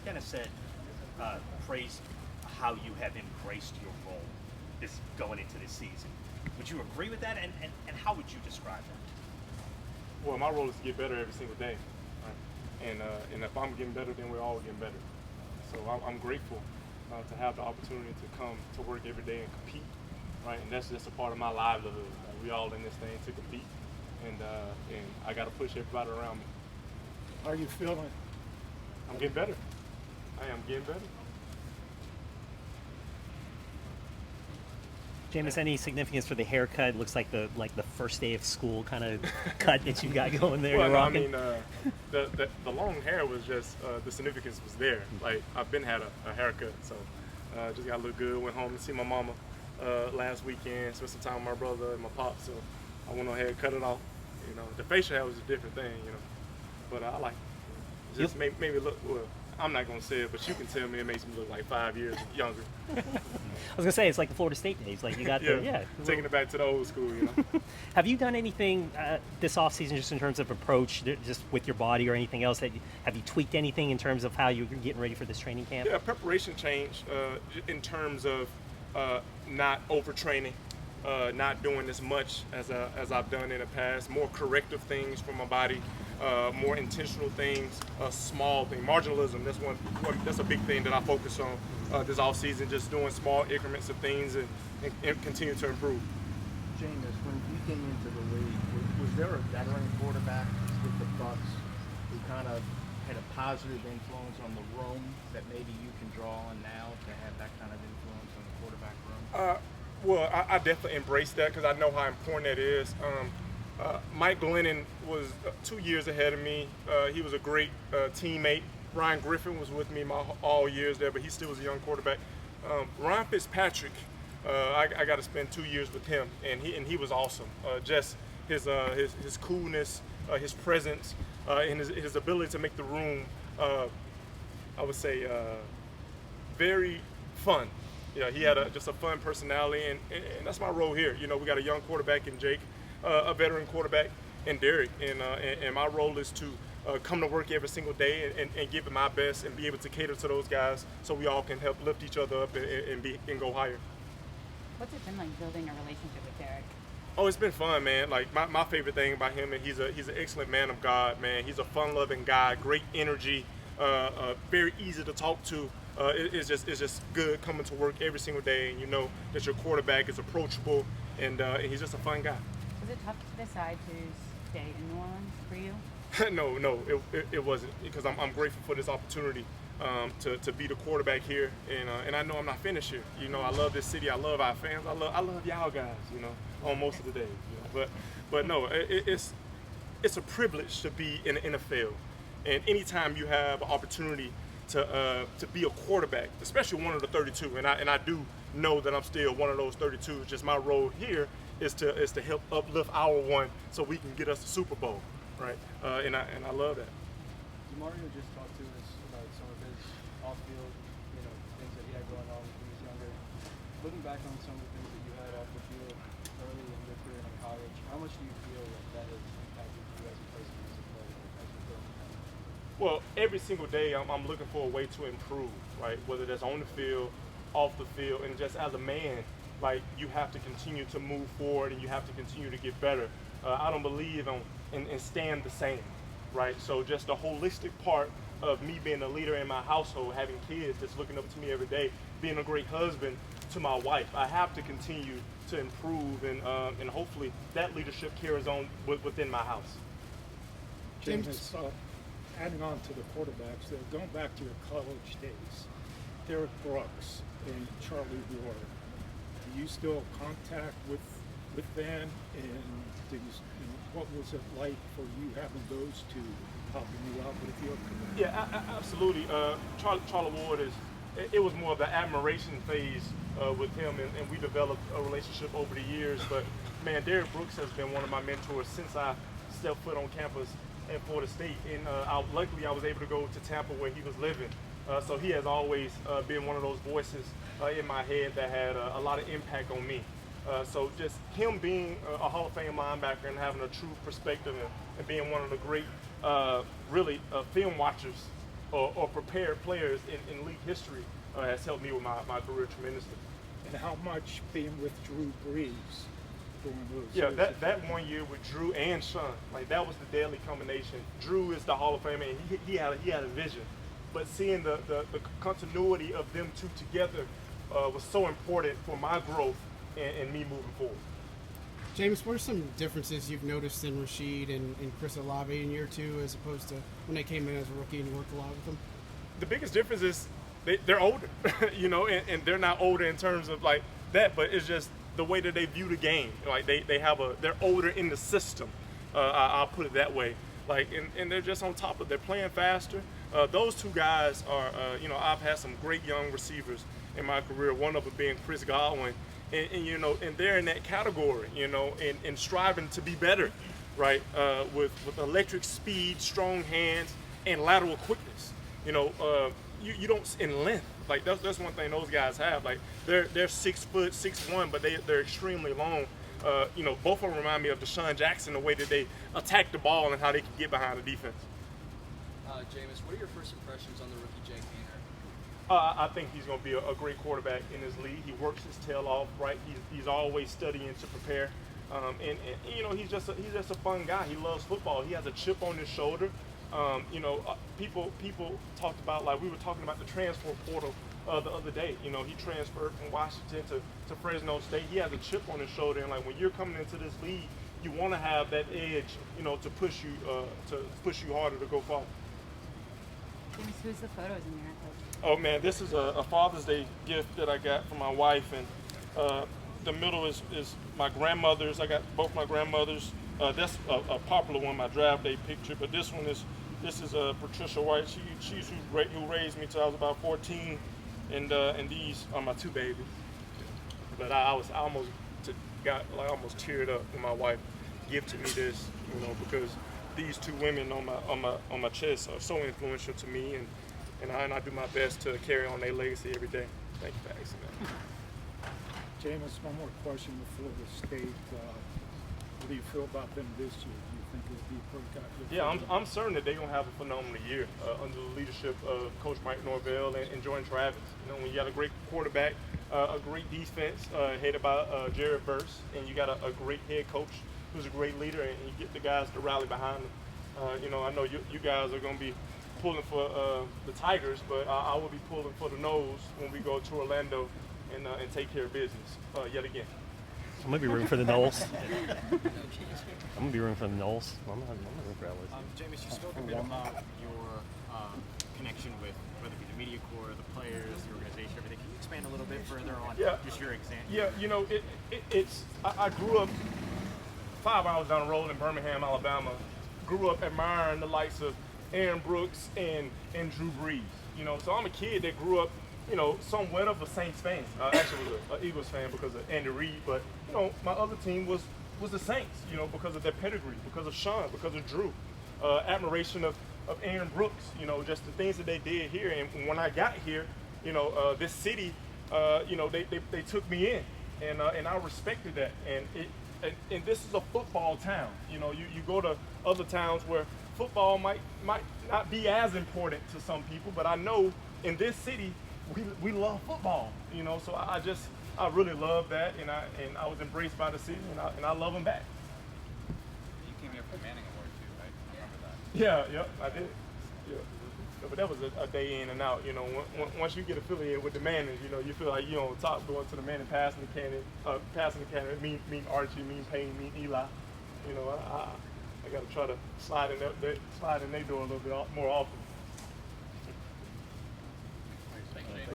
Dennis said, praised how you have embraced your role this going into this season. Would you agree with that? And how would you describe that? Well, my role is to get better every single day, right? And if I'm getting better, then we're all getting better. So I'm grateful to have the opportunity to come to work every day and compete, right? And that's just a part of my livelihood. We all in this thing to compete, and I got to push everybody around me. How are you feeling? I'm getting better. I am getting better. Jameis, any significance for the haircut? Looks like the first day of school kind of cut that you got going there. Well, you're I rocking. mean, the long hair was just the significance was there. Like I've been had a haircut, so just got to look good. Went home to see my mama last weekend. Spent some time with my brother and my pop. So I went ahead and cut it off. You know, the facial hair was a different thing. You know, but I like it. Just made me look well. I'm not gonna say it, but you can tell me it makes me look like 5 years younger. I was gonna say it's like the Florida State days. Like you got taking it back to the old school. You know. Have you done anything this offseason just in terms of approach, just with your body or anything else? Have you tweaked anything in terms of how you're getting ready for this training camp? Yeah, preparation changed in terms of not overtraining, not doing as much as I've done in the past. More corrective things for my body, more intentional things, small thing. Marginalism. That's a big thing that I focus on this off season. Just doing small increments of things and continue to improve. Jameis, when you came into the league, was there a veteran quarterback with the Bucks who kind of had a positive influence on the room that maybe you can draw on now to have that kind of influence on the quarterback room? Well, I definitely embrace that because I know how important that is. Mike Glennon was 2 years ahead of me. He was a great teammate. Ryan Griffin was with me all years there, but he still was a young quarterback. Ryan Fitzpatrick, I got to spend 2 years with him, and he was awesome. Just his coolness, his presence, and his ability to make the room, I would say, very fun. Yeah, he had just a fun personality, and that's my role here. You know, we got a young quarterback in Jake, a veteran quarterback in Derek, and my role is to come to work every single day and give it my best and be able to cater to those guys so we all can help lift each other up and go higher. What's it been like building a relationship with Derek? Oh, it's been fun, man. Like my favorite thing about him, and he's an excellent man of God, man. He's a fun-loving guy, great energy, very easy to talk to. It's just good coming to work every single day, and you know that your quarterback is approachable, and he's just a fun guy. Was it tough to decide to stay in New Orleans for you? No, it wasn't, because I'm grateful for this opportunity to be the quarterback here, and I know I'm not finished here. You know, I love this city, I love our fans, I love y'all guys. You know, on most of the days. You know? But no, it's a privilege to be in the NFL, and anytime you have an opportunity to be a quarterback, especially one of the 32, and I do know that I'm still one of those 32. Just my role here is to help uplift our one so we can get us the Super Bowl, right? And I love that. Mario just talked to us about some of his off-field, things that he had going on when he was younger. Looking back on some of the things that you had off the field early in your career in college, how much do you feel like that has impacted you as a person, as a player, as you're growing up? Well, every single day I'm looking for a way to improve, right? Whether that's on the field, off the field, and just as a man, like you have to continue to move forward and you have to continue to get better. I don't believe in staying the same, right? So just the holistic part of me being a leader in my household, having kids that's looking up to me every day, being a great husband to my wife, I have to continue to improve, and hopefully that leadership carries on within my house. James, adding on to the quarterbacks, going back to your college days, Derek Brooks and Charlie Ward, do you still contact with them, and what was it like for you having those two helping you out with your career? Yeah, absolutely. Charlie Ward it was more of the admiration phase with him, and we developed a relationship over the years. But man, Derek Brooks has been one of my mentors since I stepped foot on campus at Florida State, and luckily I was able to go to Tampa where he was living. So he has always been one of those voices in my head that had a lot of impact on me. So just him being a Hall of Fame linebacker and having a true perspective and being one of the great, film watchers or prepared players in league history has helped me with my career tremendously. And how much being with Drew Brees during those Yeah, years? that 1 year with Drew and Sean, like that was the deadly combination. Drew is the Hall of Famer, and he had a vision. But seeing the continuity of them two together was so important for my growth and me moving forward. Jameis, what are some differences you've noticed in Rashid and Chris Olave in year two as opposed to when they came in as a rookie and you worked a lot with them? The biggest difference is they're older, you know, and they're not older in terms of like that, but it's just the way that they view the game. Like they're older in the system. I'll put it that way. Like, and they're just on top of it. They're playing faster. Those two guys are, you know, I've had some great young receivers in my career. One of them being Chris Godwin. And you know, and they're in that category, you know, and striving to be better, right? With electric speed, strong hands, and lateral quickness. You know, you don't in length. Like that's one thing those guys have. Like they're 6 foot, 6'1", but they're extremely long. You know, both of them remind me of Deshaun Jackson, the way that they attack the ball and how they can get behind the defense. Jameis, what are your first impressions on the rookie Jake Hayner? I think he's going to be a great quarterback in his league. He works his tail off, right? He's always studying to prepare, and you know he's just a fun guy. He loves football. He has a chip on his shoulder. You know, people talked about, like we were talking about the transfer portal the other day. You know, he transferred from Washington to Fresno State. He has a chip on his shoulder, and like when you're coming into this league, you want to have that edge, you know, to push you harder to go forward. Who's the photos in here? Oh man, this is a Father's Day gift that I got from my wife, and the middle is my grandmother's. I got both my grandmothers. That's a popular one, my draft day picture. But this is Patricia White. She's who raised me till I was about 14, and these are my two babies. But I almost teared up when my wife gifted me this, you know, because these two women on my chest are so influential to me, and I do my best to carry on their legacy every day. Thank you for asking that. Jameis, one more question before the state. What do you feel about them this year? Do you think it'll be pretty? Yeah, I'm certain that they're gonna have a phenomenal year under the leadership of Coach Mike Norvell and Jordan Travis. You know, when you got a great quarterback, a great defense headed by Jared Verse, and you got a great head coach who's a great leader, and you get the guys to rally behind them. You know, I know you guys are gonna be pulling for the Tigers, but I will be pulling for the Nose when we go to Orlando and take care of business yet again. I'm gonna be rooting for the Knowles. I'm gonna be rooting for the Knowles. I'm not rooting for LSU. Jameis, you spoke a bit about your connection with whether it be the media corps, the players, the organization, everything. Can you expand a little bit further on just your example? Yeah, you know, I grew up 5 hours down the road in Birmingham, Alabama. Grew up admiring the likes of Aaron Brooks and Drew Brees. You know, so I'm a kid that grew up, you know, somewhat of a Saints fan. Actually was an Eagles fan because of Andy Reid, but you know, my other team was the Saints, you know, because of their pedigree, because of Sean, because of Drew. Admiration of Aaron Brooks, you know, just the things that they did here. And when I got here, you know, this city, you know, they took me in, and I respected that. And this is a football town. You know, you go to other towns where football might not be as important to some people, but I know in this city we love football. You know, so I really love that, and I was embraced by the city, and I love them back. You came here for the Manning Award too, right? I remember that. Yeah, I did. Yeah. But that was a day in and out. You know, once you get affiliated with the Mannings, you know, you feel like you're on top going to the Manning passing the cannon, mean Archie, mean Payne, mean Eli. You know, I got to try to slide in their door a little bit more often.